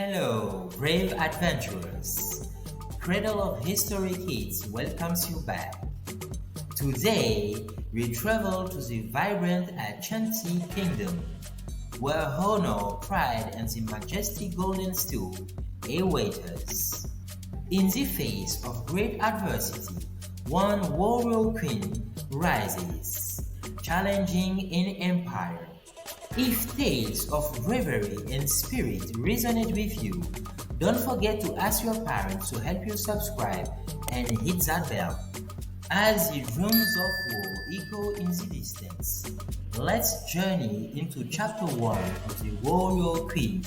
Hello, brave adventurers! Cradle of History Kids welcomes you back. Today, we travel to the vibrant Ashanti kingdom, where honor, pride, and the majestic Golden Stool await us. In the face of great adversity, one warrior queen rises, challenging an empire. If tales of bravery and spirit resonate with you, don't forget to ask your parents to help you subscribe and hit that bell. As the drums of war echo in the distance, let's journey into chapter 1 of the Warrior Queen,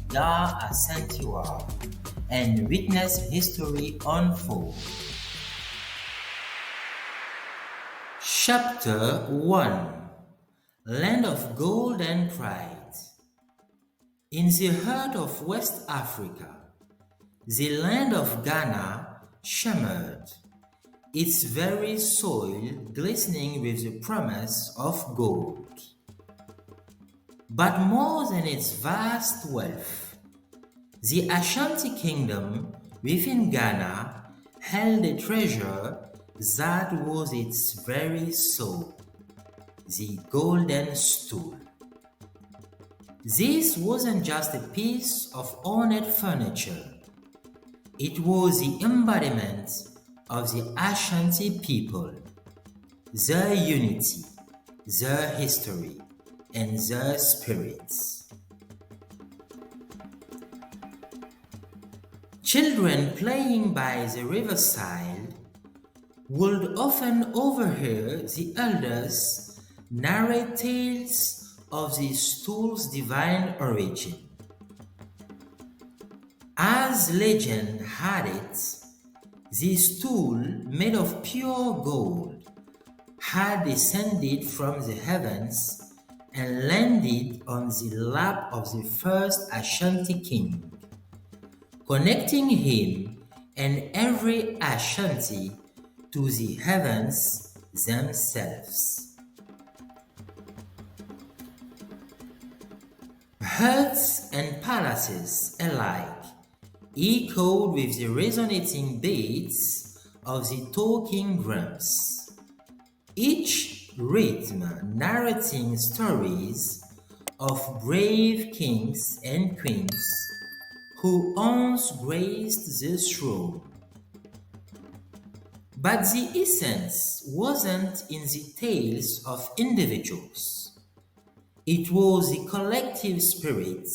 Yaa Asantewaa, and witness history unfold. Chapter 1: Land of Gold and Pride. In the heart of West Africa, the land of Ghana shimmered, its very soil glistening with the promise of gold. But more than its vast wealth, the Ashanti kingdom within Ghana held a treasure that was its very soul: the Golden Stool. This wasn't just a piece of ornate furniture. It was the embodiment of the Ashanti people, their unity, their history, and their spirits. Children playing by the riverside would often overhear the elders narrate tales of the stool's divine origin. As legend had it, the stool, made of pure gold, had descended from the heavens and landed on the lap of the first Ashanti king, connecting him and every Ashanti to the heavens themselves. Huts and palaces alike echoed with the resonating beats of the talking drums, each rhythm narrating stories of brave kings and queens who once graced the throne. But the essence wasn't in the tales of individuals. It was the collective spirit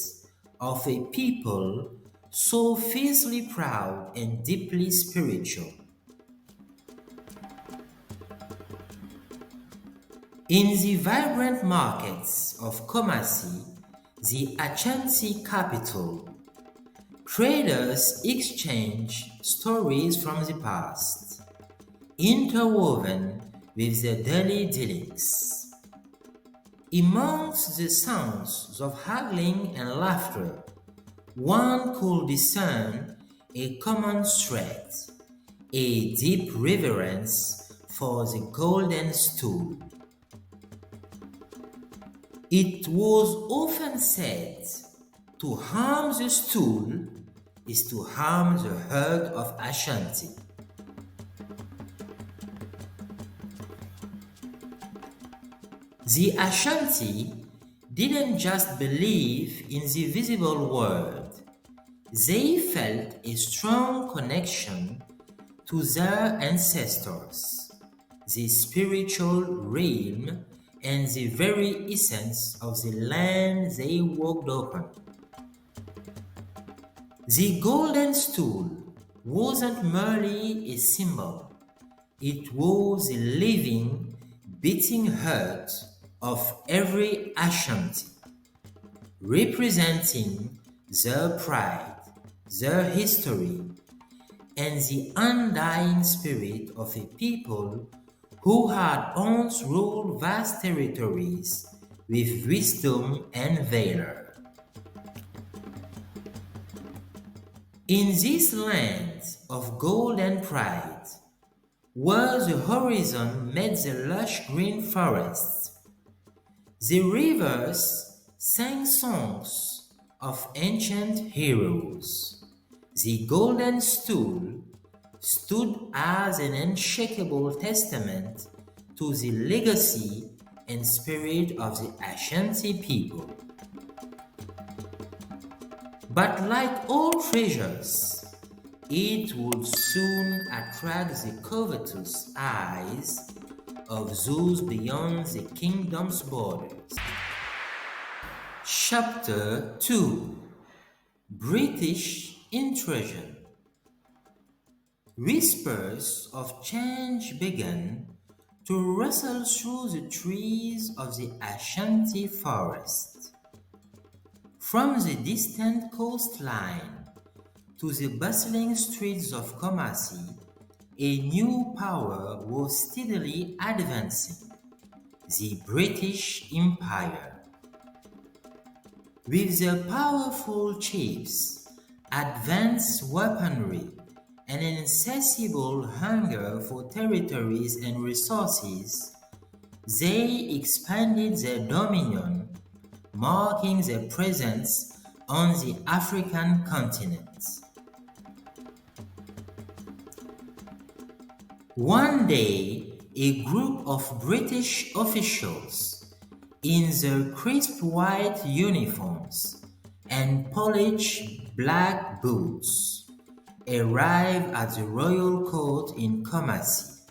of a people so fiercely proud and deeply spiritual. In the vibrant markets of Kasasi, the Ashanti capital, traders exchanged stories from the past, interwoven with their daily dealings. Amongst the sounds of haggling and laughter, one could discern a common thread, a deep reverence for the Golden Stool. It was often said, to harm the stool is to harm the herd of Ashanti. The Ashanti didn't just believe in the visible world, they felt a strong connection to their ancestors, the spiritual realm, and the very essence of the land they walked upon. The Golden Stool wasn't merely a symbol, it was a living, beating heart of every Ashanti, representing their pride, their history, and the undying spirit of a people who had once ruled vast territories with wisdom and valor. In this land of gold and pride, where the horizon met the lush green forests, the rivers sang songs of ancient heroes. The Golden Stool stood as an unshakable testament to the legacy and spirit of the Ashanti people. But like all treasures, it would soon attract the covetous eyes of those beyond the kingdom's borders. Chapter 2: British Intrusion. Whispers of change began to rustle through the trees of the Ashanti forest. From the distant coastline to the bustling streets of Kasasi, a new power was steadily advancing: the British Empire. With their powerful chiefs, advanced weaponry, and an insatiable hunger for territories and resources, they expanded their dominion, marking their presence on the African continent. One day, a group of British officials in their crisp white uniforms and polished black boots arrived at the royal court in Kasasi.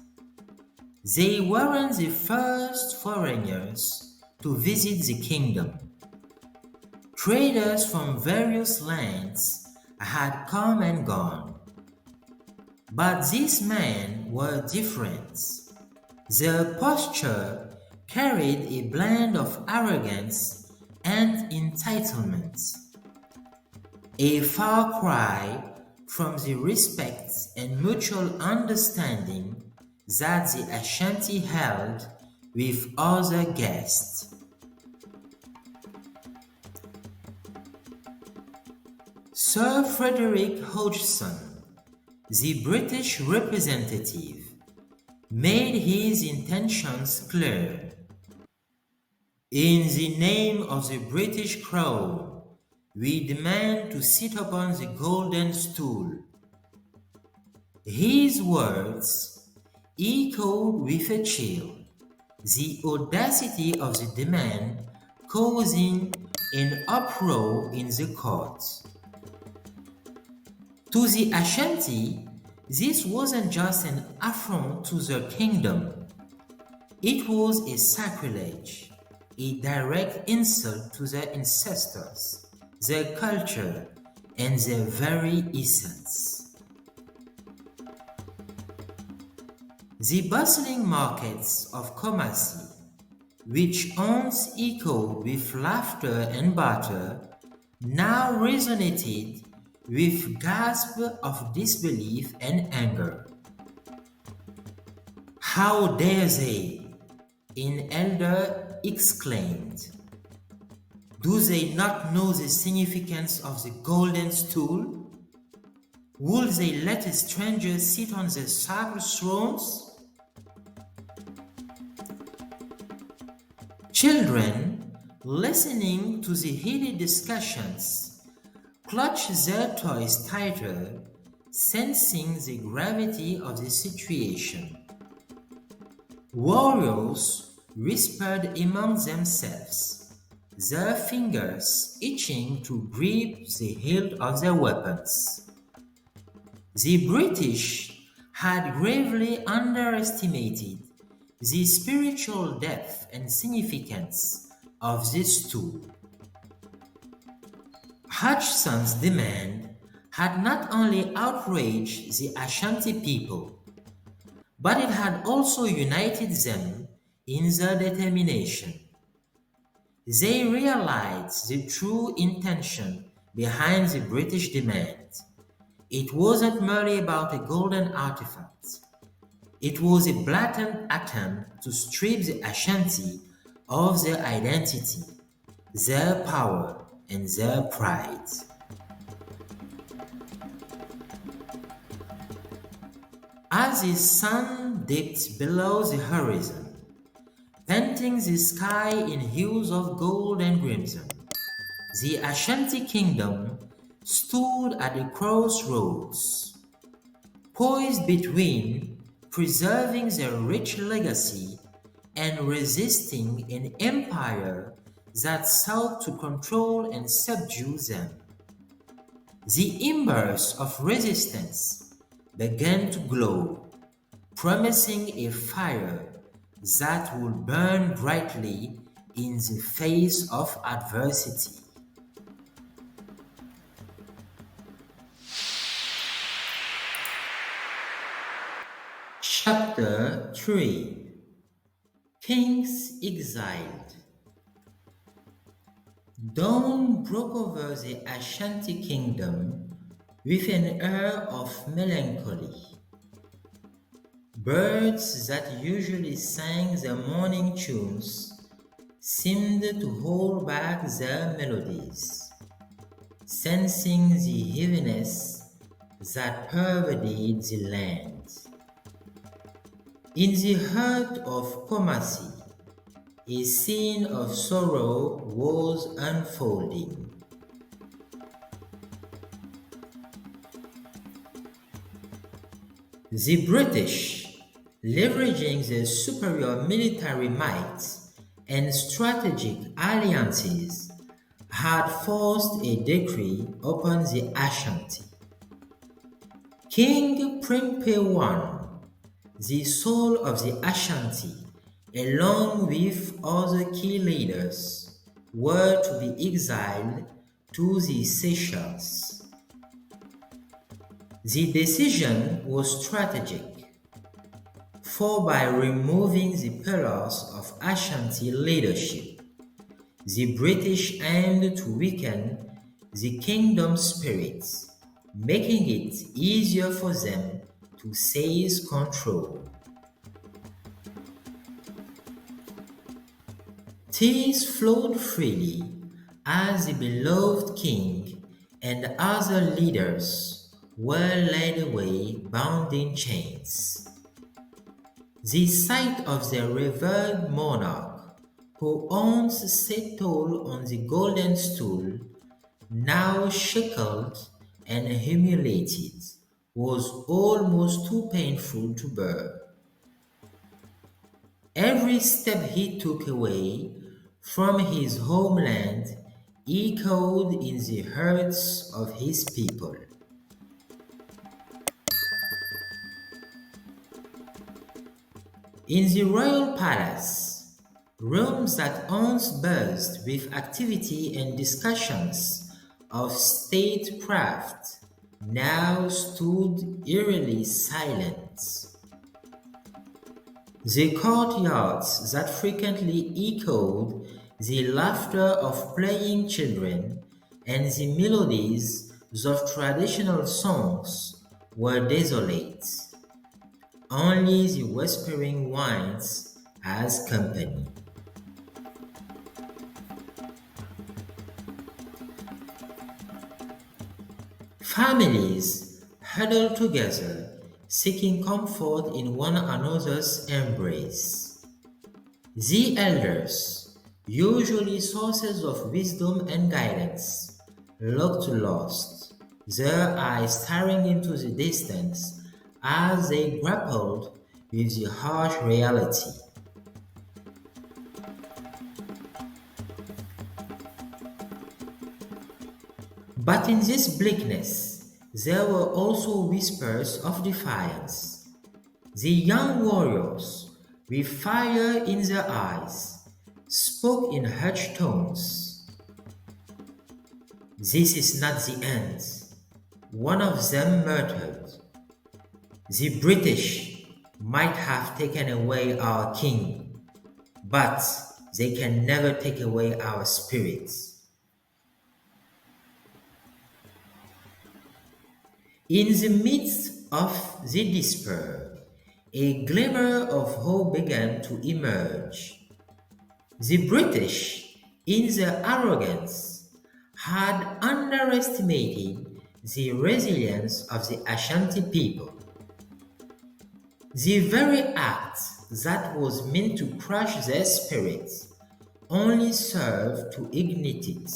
They weren't the first foreigners to visit the kingdom. Traders from various lands had come and gone. But these men were different. Their posture carried a blend of arrogance and entitlement, a far cry from the respect and mutual understanding that the Ashanti held with other guests. Sir Frederick Hodgson, the British representative, made his intentions clear. In the name of the British Crown, we demand to sit upon the Golden Stool. His words echoed with a chill, the audacity of the demand causing an uproar in the court. To the Ashanti, this wasn't just an affront to their kingdom. It was a sacrilege, a direct insult to their ancestors, their culture, and their very essence. The bustling markets of Kasasi, which once echoed with laughter and barter, now resonated with gasps of disbelief and anger. "How dare they?" an elder exclaimed. "Do they not know the significance of the Golden Stool? Would they let a stranger sit on their sacred thrones?" Children, listening to the heated discussions, clutched their toys tighter, sensing the gravity of the situation. Warriors whispered among themselves, their fingers itching to grip the hilt of their weapons. The British had gravely underestimated the spiritual depth and significance of this tool. Hodgson's demand had not only outraged the Ashanti people, but it had also united them in their determination. They realized the true intention behind the British demand. It wasn't merely about a golden artifact. It was a blatant attempt to strip the Ashanti of their identity, their power, and their pride. As the sun dipped below the horizon, painting the sky in hues of gold and crimson, The Ashanti kingdom stood at a crossroads, poised between preserving their rich legacy and resisting an empire that sought to control and subdue them. The embers of resistance began to glow, promising a fire that would burn brightly in the face of adversity. Chapter 3 Kings Exiled. Dawn broke over the Ashanti kingdom with an air of melancholy. Birds that usually sang their morning tunes seemed to hold back their melodies, sensing the heaviness that pervaded the land. In the heart of Kasasi, a scene of sorrow was unfolding. The British, leveraging their superior military might and strategic alliances, had forced a decree upon the Ashanti. King Primpe I, the soul of the Ashanti, along with other key leaders, were to be exiled to the Seychelles. The decision was strategic, for by removing the pillars of Ashanti leadership, the British aimed to weaken the kingdom's spirit, making it easier for them to seize control. Tears flowed freely as the beloved king and other leaders were led away bound in chains. The sight of their revered monarch, who once sat tall on the Golden Stool, now shackled and humiliated, was almost too painful to bear. Every step he took away from his homeland echoed in the hearts of his people. In the royal palace, rooms that once buzzed with activity and discussions of statecraft now stood eerily silent. The courtyards that frequently echoed the laughter of playing children and the melodies of traditional songs were desolate. Only the whispering winds as company. Families huddled together, seeking comfort in one another's embrace. The elders, usually sources of wisdom and guidance, looked lost, their eyes staring into the distance as they grappled with the harsh reality. But in this bleakness, there were also whispers of defiance. The young warriors, with fire in their eyes, spoke in hushed tones. "This is not the end," one of them muttered. "The British might have taken away our king, but they can never take away our spirits." In the midst of the despair, a glimmer of hope began to emerge. The British, in their arrogance, had underestimated the resilience of the Ashanti people. The very act that was meant to crush their spirits only served to ignite it.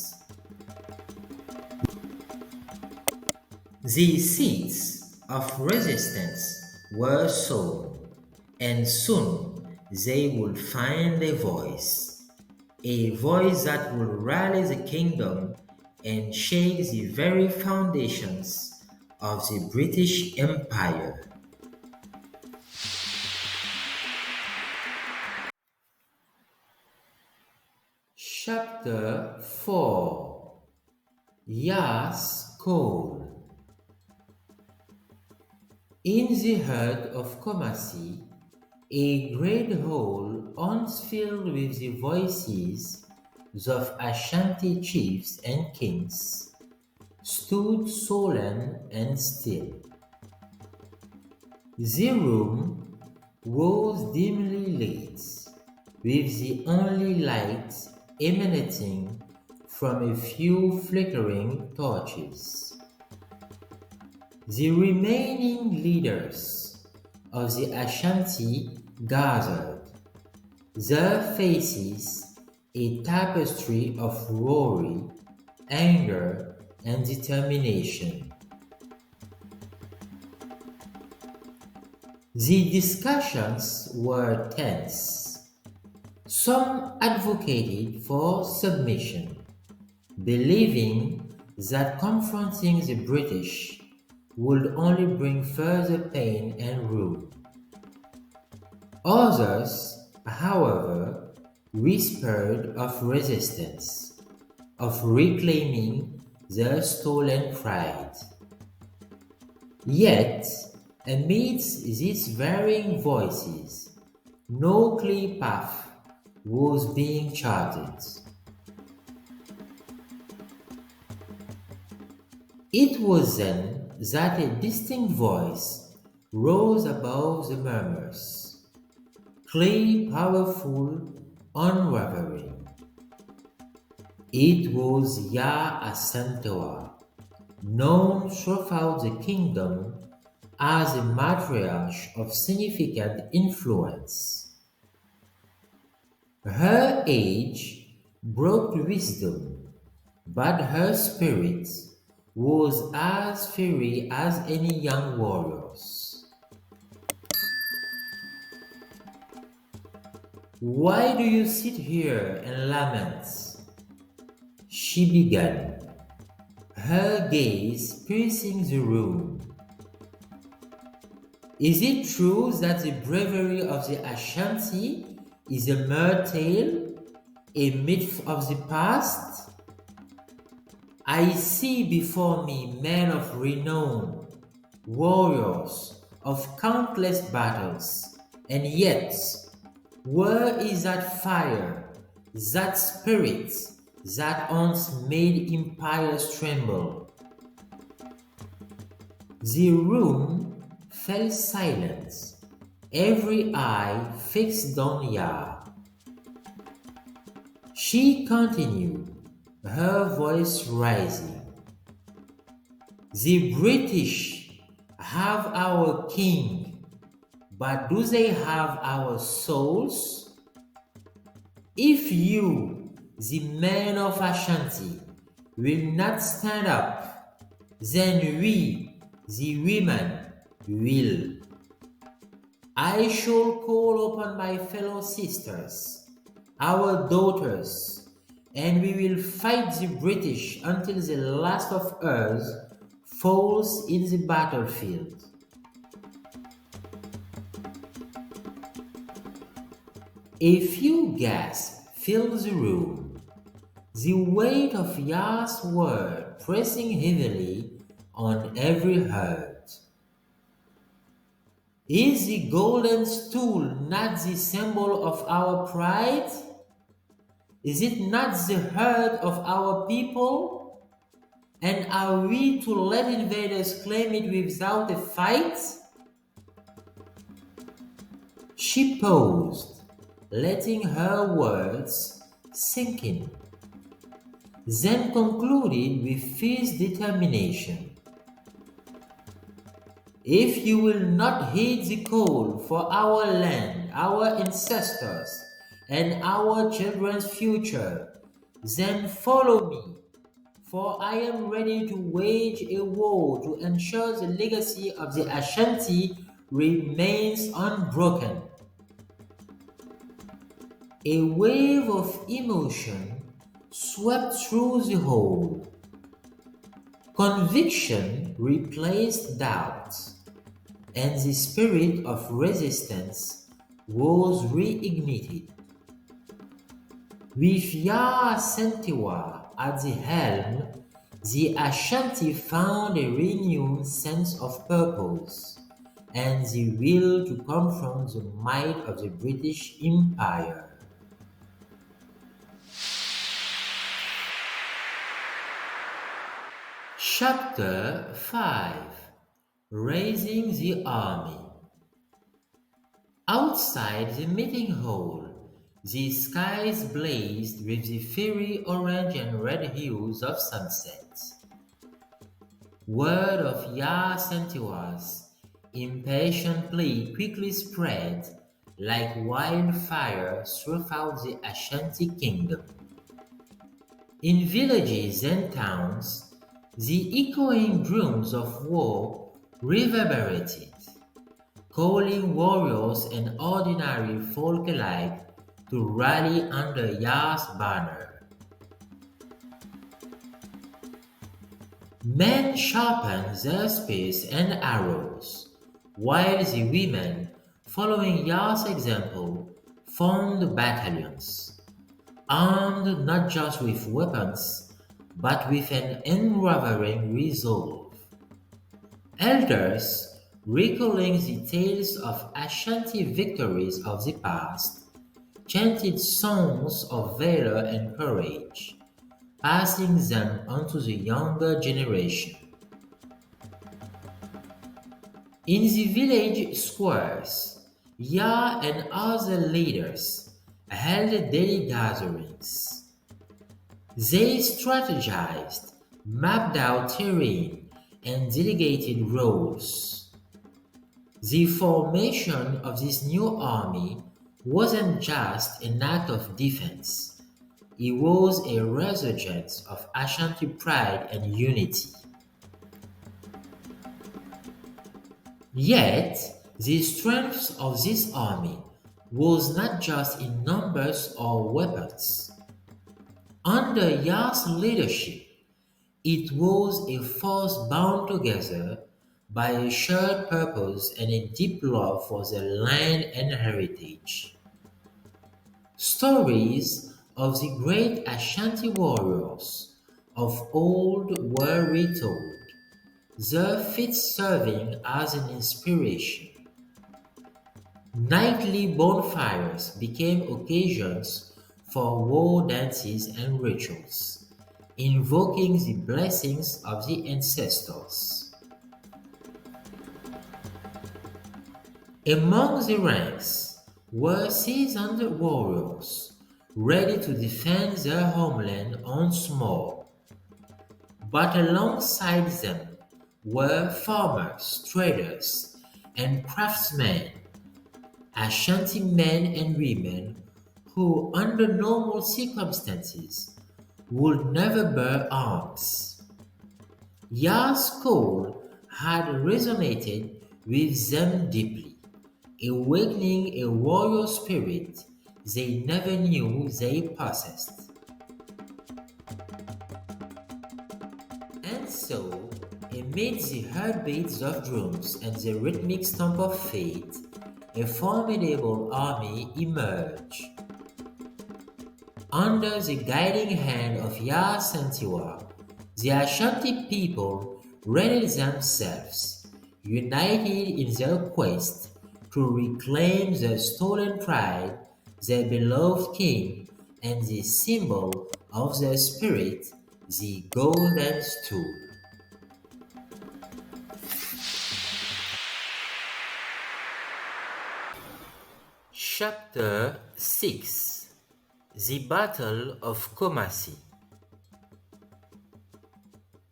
The seeds of resistance were sown, and soon they would find a voice that will rally the kingdom and shake the very foundations of the British Empire. Chapter 4 Yaa's Call. In the heart of Kumasi, a great hall once filled with the voices of Ashanti chiefs and kings stood solemn and still. The room was dimly lit, with the only light emanating from a few flickering torches. The remaining leaders of the Ashanti gathered, their faces a tapestry of worry, anger, and determination. The discussions were tense. Some advocated for submission, believing that confronting the British would only bring further pain and ruin. Others, however, whispered of resistance, of reclaiming their stolen pride. Yet, amidst these varying voices, no clear path was being charted. It was then that a distinct voice rose above the murmurs, clear, powerful, unwavering. It was Yaa Asantewaa, known throughout the kingdom as a matriarch of significant influence. Her age brought wisdom, but her spirit was as fiery as any young warrior's. "Why do you sit here and lament?" she began, her gaze piercing the room. "Is it true that the bravery of the Ashanti is a mere tale, a myth of the past? I see before me men of renown, warriors of countless battles, and yet, where is that fire, that spirit that once made empires tremble?" The room fell silent, every eye fixed on Yaa. She continued, her voice rising. "The British have our king, but do they have our souls? If you, the men of Ashanti, will not stand up, then we, the women, will. I shall call upon my fellow sisters, our daughters, and we will fight the British until the last of us falls in the battlefield." A few gasps filled the room, the weight of Yaa's word pressing heavily on every heart. Is the Golden Stool not the symbol of our pride? Is it not the heart of our people? And are we to let invaders claim it without a fight? She paused, letting her words sink in, then concluded with fierce determination. "If you will not heed the call for our land, our ancestors, and our children's future, then follow me. For I am ready to wage a war to ensure the legacy of the Ashanti remains unbroken. A wave of emotion swept through the hall. Conviction replaced doubt, and the spirit of resistance was reignited. With Yaa Asantewaa at the helm, the Ashanti found a renewed sense of purpose and the will to confront the might of the British Empire. Chapter 5: Raising the Army. Outside the meeting hall, the skies blazed with the fiery orange and red hues of sunset. Word of Yaa Asantewaa's impassioned plea quickly spread like wildfire throughout the Ashanti kingdom. In villages and towns, the echoing drums of war reverberated, calling warriors and ordinary folk alike to rally under Yaa's banner. Men sharpened their spears and arrows, while the women, following Yaa's example, formed battalions, armed not just with weapons, but with an unwavering resolve. Elders, recalling the tales of Ashanti victories of the past, chanted songs of valor and courage, passing them on to the younger generation. In the village squares, Yaa and other leaders held daily gatherings. They strategized, mapped out terrain, and delegated roles. The formation of this new army wasn't just an act of defense, it was a resurgence of Ashanti pride and unity. Yet, the strength of this army was not just in numbers or weapons. Under Yaa's leadership, it was a force bound together by a shared purpose and a deep love for the land and heritage. Stories of the great Ashanti warriors of old were retold, their feats serving as an inspiration. Nightly bonfires became occasions for war dances and rituals, invoking the blessings of the ancestors. Among the ranks were seasoned warriors, ready to defend their homeland once more. But alongside them were farmers, traders, and craftsmen, Ashanti men and women who, under normal circumstances, would never bear arms. Yaa's call had resonated with them deeply, awakening a warrior spirit they never knew they possessed. And so, amid the heartbeats of drums and the rhythmic stomp of fate, a formidable army emerged. Under the guiding hand of Yaa Asantewaa, the Ashanti people readied themselves, united in their quest to reclaim their stolen pride, their beloved king, and the symbol of their spirit, the Golden Stool. Chapter 6: The Battle of Kasasi.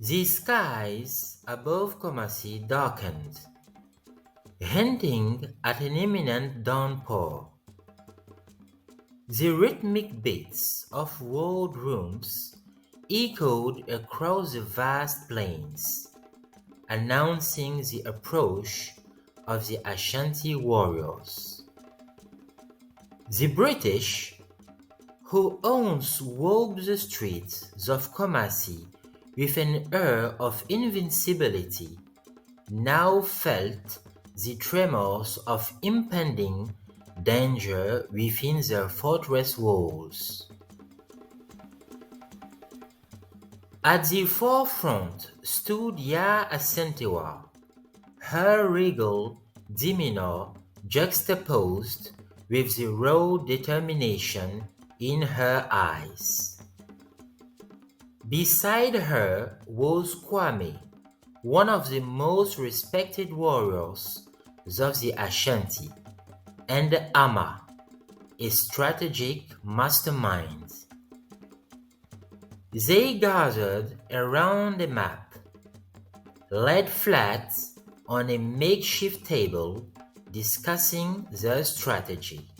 The skies above Kasasi darkened, hinting at an imminent downpour. The rhythmic beats of war drums echoed across the vast plains, announcing the approach of the Ashanti warriors. The British, who once walked the streets of Kumasi with an air of invincibility, now felt the tremors of impending danger within their fortress walls. At the forefront stood Yaa Asantewaa, her regal demeanor juxtaposed with the raw determination in her eyes. Beside her was Kwame, one of the most respected warriors of the Ashanti, and Ama, a strategic mastermind. They gathered around a map, laid flat on a makeshift table, discussing their strategy.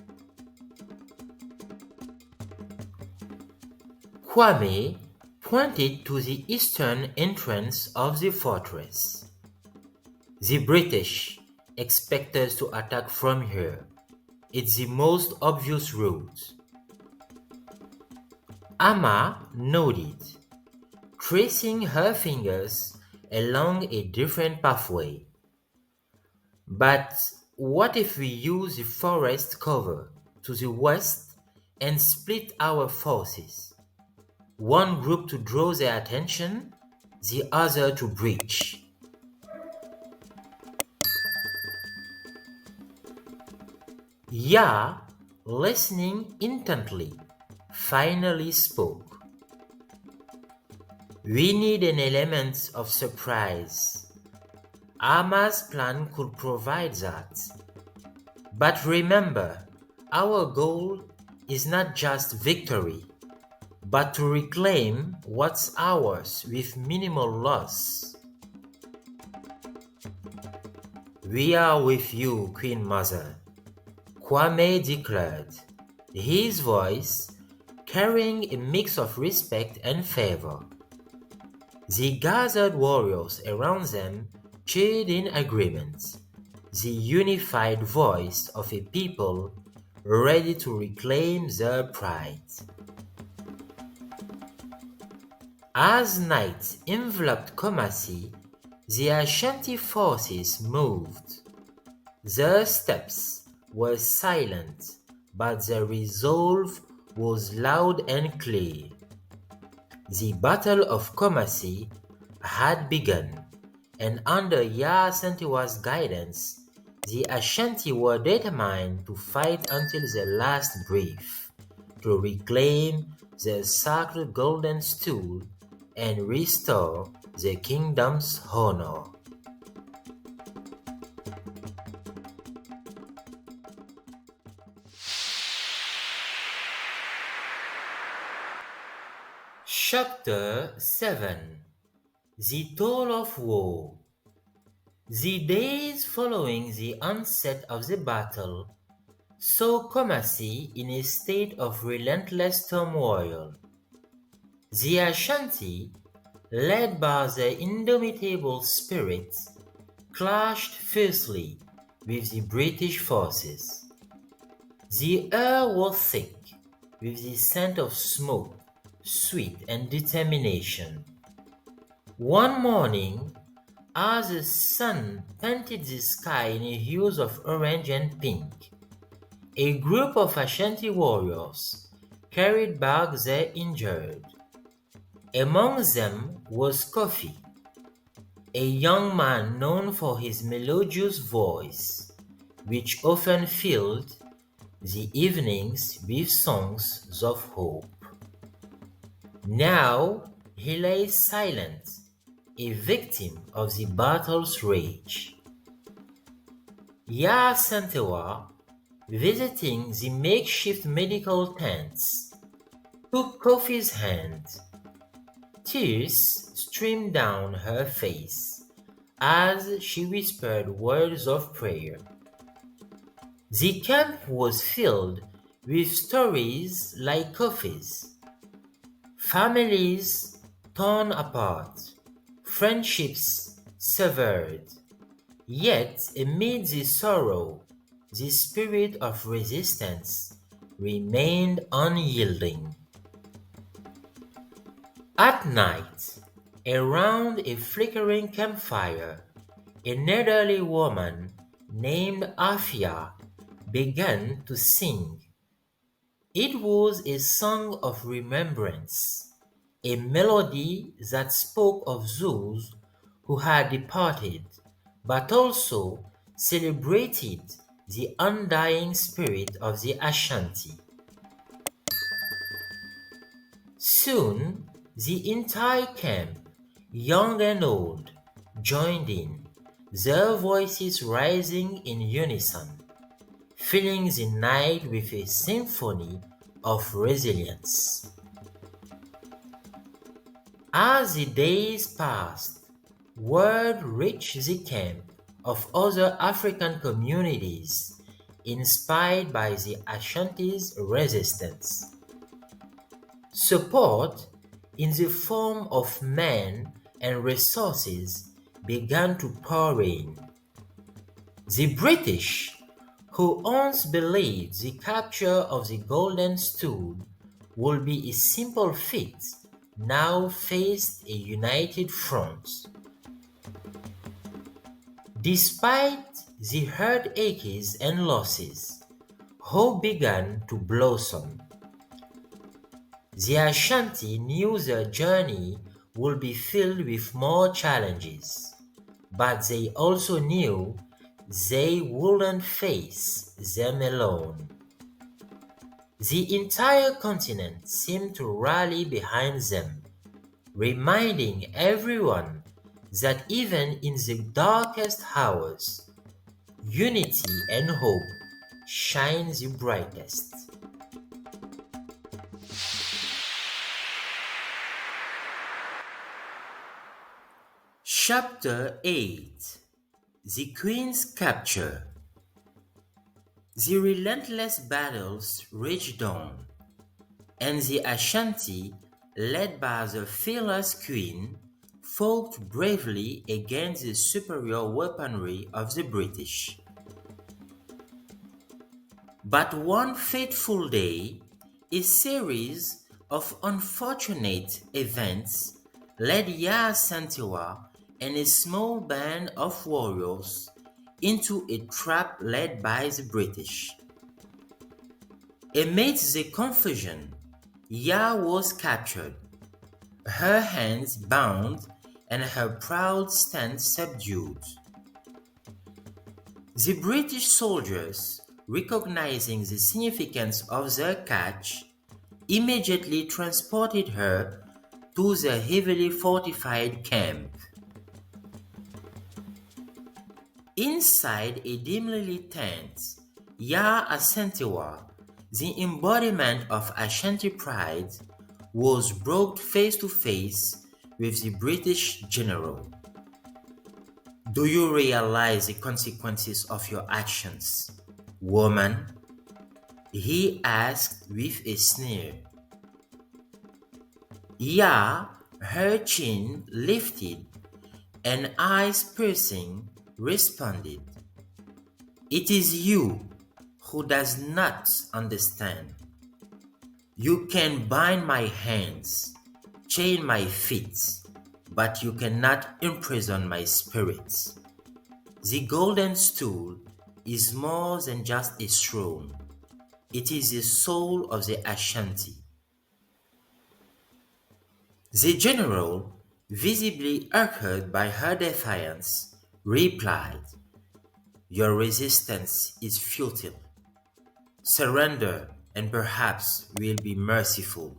Kwame pointed to the eastern entrance of the fortress. The British expect us to attack from here. It's the most obvious route. Ama nodded, tracing her fingers along a different pathway. But what if we use the forest cover to the west and split our forces? One group to draw their attention, the other to breach. Yaa, listening intently, finally spoke. We need an element of surprise. Ama's plan could provide that. But remember, our goal is not just victory, but to reclaim what's ours with minimal loss. We are with you, Queen Mother, Kwame declared, his voice carrying a mix of respect and favor. The gathered warriors around them cheered in agreement, the unified voice of a people ready to reclaim their pride. As night enveloped Kumasi, the Ashanti forces moved. Their steps were silent, but their resolve was loud and clear. The Battle of Kasasi had begun, and under Yaa Asantewaa's guidance, the Ashanti were determined to fight until their last breath, to reclaim their sacred Golden Stool and restore the kingdom's honor. Chapter 7 The Toll of War. The days following the onset of the battle saw Kumasi in a state of relentless turmoil. The Ashanti, led by their indomitable spirit, clashed fiercely with the British forces. The air was thick with the scent of smoke, sweat, and determination. One morning, as the sun painted the sky in hues of orange and pink, a group of Ashanti warriors carried back their injured. Among them was Kofi, a young man known for his melodious voice, which often filled the evenings with songs of hope. Now he lay silent, a victim of the battle's rage. Yaa Asantewaa, visiting the makeshift medical tents, took Kofi's hand. Tears streamed down her face as she whispered words of prayer. The camp was filled with stories like Kofi's. Families torn apart, friendships severed. Yet, amid the sorrow, the spirit of resistance remained unyielding. At night, around a flickering campfire, an elderly woman named Afia began to sing. It was a song of remembrance, a melody that spoke of those who had departed, but also celebrated the undying spirit of the Ashanti. Soon, the entire camp, young and old, joined in, their voices rising in unison, filling the night with a symphony of resilience. As the days passed, word reached the camp of other African communities inspired by the Ashanti's resistance. Support in the form of men and resources began to pour in. The British, who once believed the capture of the Golden Stool would be a simple feat, now faced a united front. Despite the heartaches and losses, hope began to blossom. The Ashanti knew their journey would be filled with more challenges, but they also knew they wouldn't face them alone. The entire continent seemed to rally behind them, reminding everyone that even in the darkest hours, unity and hope shine the brightest. Chapter 8: The Queen's Capture. The relentless battles raged on, and the Ashanti, led by the fearless queen, fought bravely against the superior weaponry of the British. But one fateful day, a series of unfortunate events led Yaa Asantewaa and a small band of warriors into a trap led by the British. Amidst the confusion, Yaa was captured, her hands bound and her proud stance subdued. The British soldiers, recognizing the significance of their catch, immediately transported her to their heavily fortified camp. Inside a dimly lit tent, Yaa Asantewaa, the embodiment of Ashanti pride, was brought face to face with the British general. "Do you realize the consequences of your actions, woman?" he asked with a sneer. Yaa, her chin lifted and eyes piercing, responded, "It is you who does not understand. You can bind my hands, chain my feet, but you cannot imprison my spirit. The Golden Stool is more than just a throne. It is the soul of the Ashanti." The general, visibly irked by her defiance, replied, "Your resistance is futile. Surrender and perhaps we'll be merciful."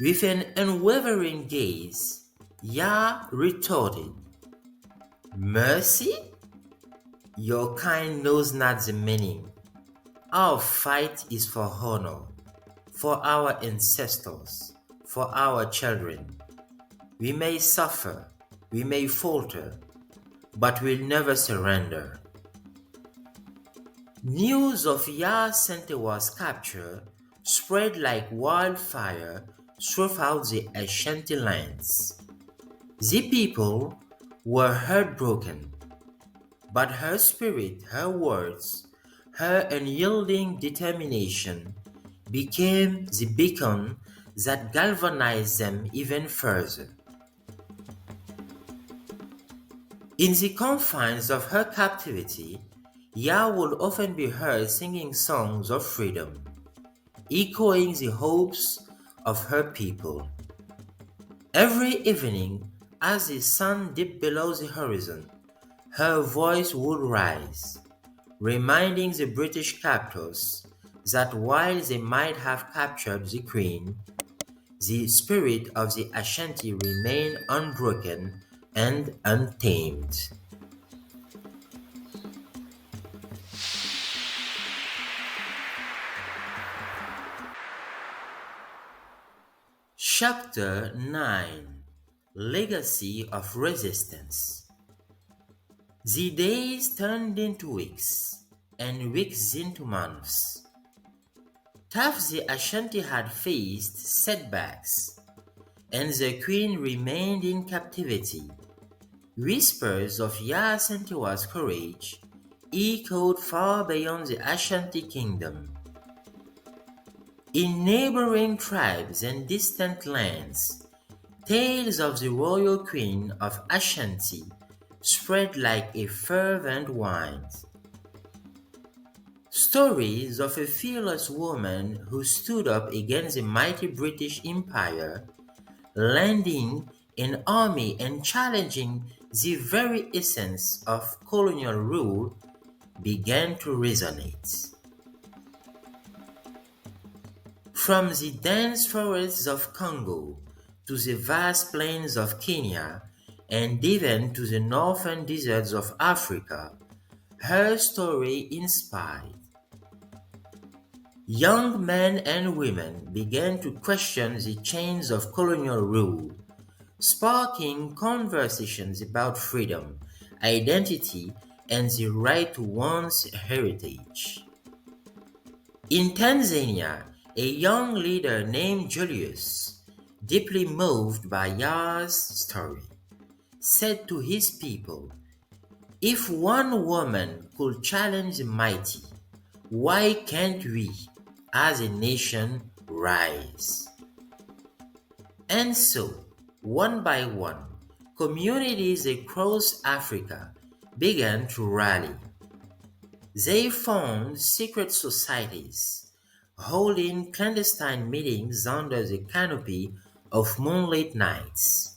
With an unwavering gaze, Yaa retorted, "Mercy? Your kind knows not the meaning. Our fight is for honor, for our ancestors, for our children. We may suffer, we may falter, but we'll never surrender." News of Yaa Asantewaa's capture spread like wildfire throughout the Ashanti lands. The people were heartbroken, but her spirit, her words, her unyielding determination became the beacon that galvanized them even further. In the confines of her captivity, Yaa would often be heard singing songs of freedom, echoing the hopes of her people. Every evening, as the sun dipped below the horizon, her voice would rise, reminding the British captors that while they might have captured the Queen, the spirit of the Ashanti remained unbroken and untamed. Chapter 9: Legacy of Resistance. The days turned into weeks, and weeks into months. Tough the Ashanti had faced setbacks, and the Queen remained in captivity. Whispers of Yaa Asantewa's courage echoed far beyond the Ashanti kingdom. In neighboring tribes and distant lands, tales of the royal queen of Ashanti spread like a fervent wind. Stories of a fearless woman who stood up against the mighty British Empire, landing an army and challenging the very essence of colonial rule, began to resonate. From the dense forests of Congo to the vast plains of Kenya and even to the northern deserts of Africa, her story inspired. Young men and women began to question the chains of colonial rule, sparking conversations about freedom, identity, and the right to one's heritage. In Tanzania, a young leader named Julius, deeply moved by Yaa's story, said to his people, "If one woman could challenge the mighty, why can't we, as a nation, rise?" And so, one by one, communities across Africa began to rally. They formed secret societies, holding clandestine meetings under the canopy of moonlit nights.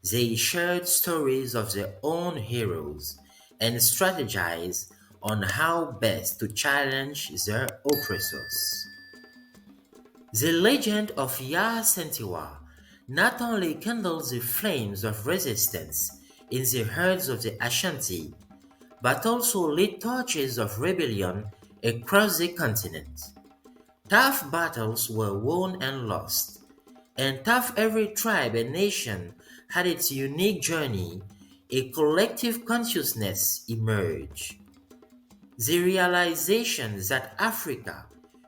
They shared stories of their own heroes and strategized on how best to challenge their oppressors. The legend of Yaa Asantewaa not only kindled the flames of resistance in the herds of the Ashanti, but also lit torches of rebellion across the continent. Tough battles were won and lost, and tough every tribe and nation had its unique journey. A collective consciousness emerged. The realization that Africa,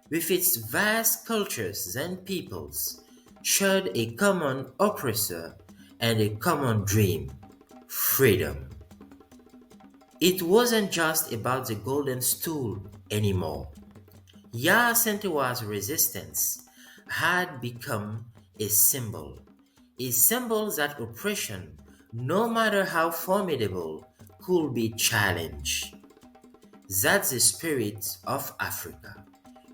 with its vast cultures and peoples, shared a common oppressor and a common dream: freedom. It wasn't just about the Golden Stool anymore. Yaa Asantewaa's resistance had become a symbol that oppression, no matter how formidable, could be challenged. That the spirit of Africa,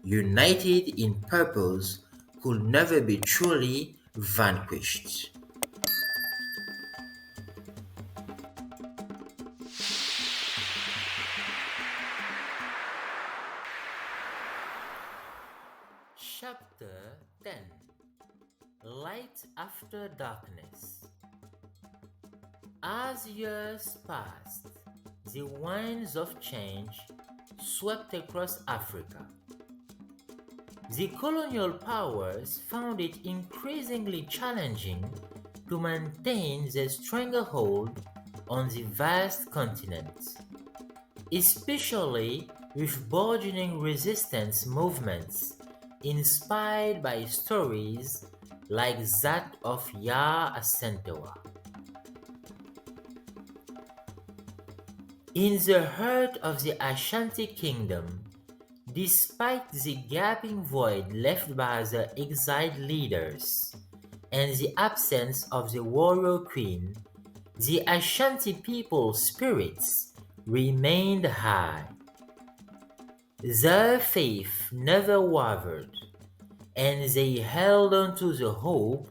united in purpose, could never be truly vanquished. Chapter 10: Light After Darkness. As years passed, the winds of change swept across Africa. The colonial powers found it increasingly challenging to maintain their stranglehold on the vast continent, especially with burgeoning resistance movements inspired by stories like that of Yaa Asantewaa. In the heart of the Ashanti kingdom, despite the gaping void left by the exiled leaders and the absence of the warrior queen, the Ashanti people's spirits remained high. Their faith never wavered, and they held on to the hope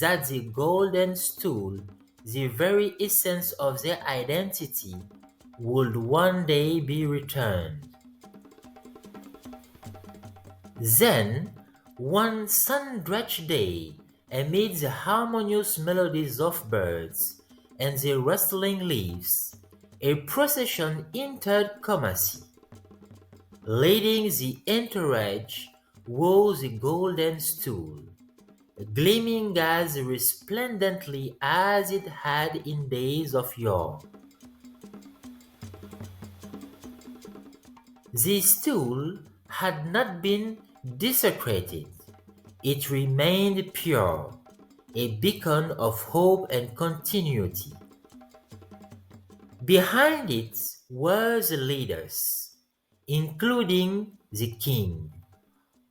that the Golden Stool, the very essence of their identity, would one day be returned. Then, one sun-drenched day, amid the harmonious melodies of birds and the rustling leaves, a procession entered Kasasi. Leading the entourage was the Golden Stool, gleaming as resplendently as it had in days of yore. The stool had not been desecrated. It remained pure, a beacon of hope and continuity. Behind it were the leaders, including the king,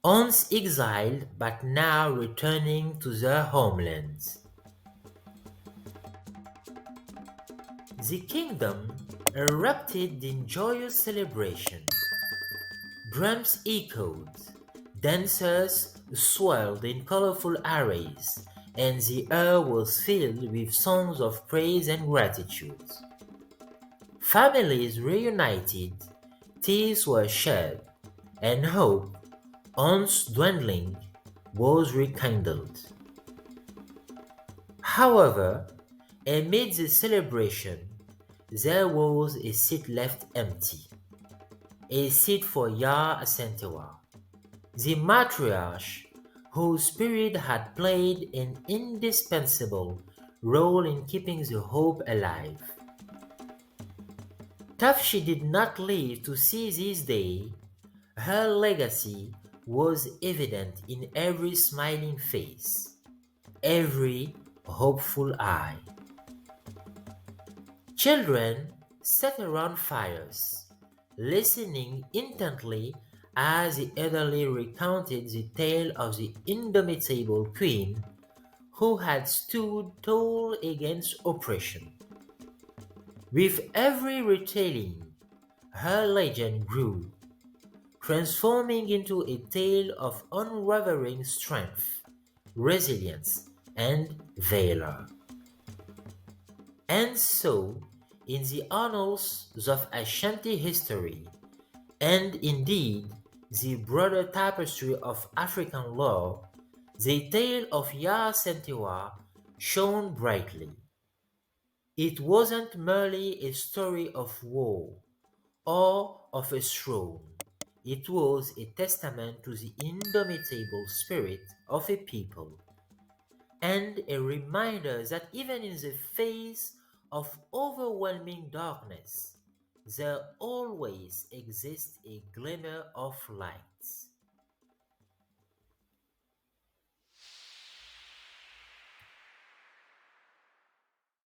once exiled but now returning to their homelands. The kingdom erupted in joyous celebration. Drums echoed, dancers swirled in colorful arrays, and the air was filled with songs of praise and gratitude. Families reunited, tears were shed, and hope, once dwindling, was rekindled. However, amid the celebration, there was a seat left empty. A seat for Yaa Asantewaa, the matriarch whose spirit had played an indispensable role in keeping the hope alive. Though she did not live to see this day, her legacy was evident in every smiling face, every hopeful eye. Children sat around fires, listening intently as the elderly recounted the tale of the indomitable queen who had stood tall against oppression. With every retelling, her legend grew, transforming into a tale of unwavering strength, resilience, and valor. And so, in the annals of Ashanti history, and indeed the broader tapestry of African lore, the tale of Yaa Asantewaa shone brightly. It wasn't merely a story of war or of a throne. It was a testament to the indomitable spirit of a people, and a reminder that even in the face of overwhelming darkness, there always exists a glimmer of light.